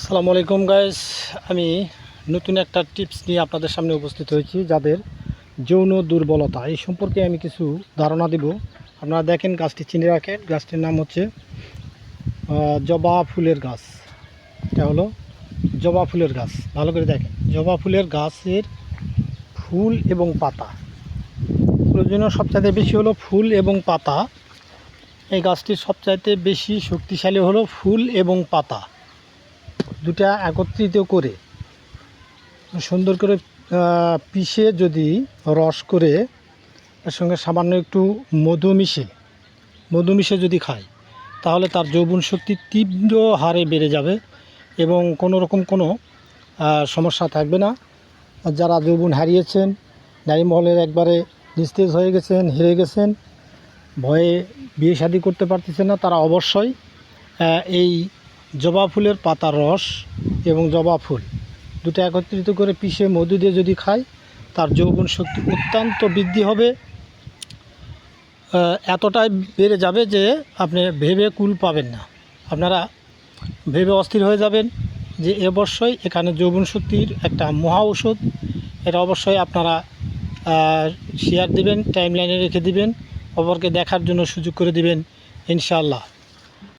আসসালামু আলাইকুম গাইস, আমি নতুন একটা টিপস নিয়ে আপনাদের সামনে উপস্থিত হয়েছি। যাদের যৌন দুর্বলতা এই সম্পর্কে আমি কিছু ধারণা দিব। আপনারা দেখেন, গাছটি চিনে রাখেন। গাছটির নাম হচ্ছে জবা ফুলের গাছ। এটা হলো জবা ফুলের গাছ। ভালো করে দেখেন, জবা ফুলের গাছের ফুল এবং পাতা, প্রয়োজনীয় সবচাইতে বেশি হলো ফুল এবং পাতা। এই গাছটির সবচাইতে বেশি শক্তিশালী হলো ফুল এবং পাতা, দুটা একত্রিত করে সুন্দর করে পিষে যদি রস করে এর সঙ্গে সামান্য একটু মধু মিশে যদি খায়, তাহলে তার যৌবন শক্তি তীব্র হারে বেড়ে যাবে এবং কোনো রকম কোনো সমস্যা থাকবে না। যারা যৌবন হারিয়েছেন, নারী মহলের একবারে নিস্তেজ হয়ে গেছেন, হেরে গেছেন, ভয়ে বিয়ে শাদী করতে পারতেছেন না, তারা অবশ্যই এই জবা ফুলের পাতার রস এবং জবা ফুল দুটো একত্রিত করে পিষে মধু দিয়ে যদি খায়, তার যৌবন শক্তি অত্যন্ত বৃদ্ধি হবে। এতটাই বেড়ে যাবে যে আপনি ভেবে কুল পাবেন না। আপনারা ভেবে অস্থির হয়ে যাবেন যে অবশ্যই এখানে যৌবন শক্তির একটা মহা ঔষধ। এটা অবশ্যই আপনারা শেয়ার দিবেন, টাইমলাইনে রেখে দিবেন, অপরকে দেখার জন্য সুযোগ করে দিবেন ইনশাআল্লাহ।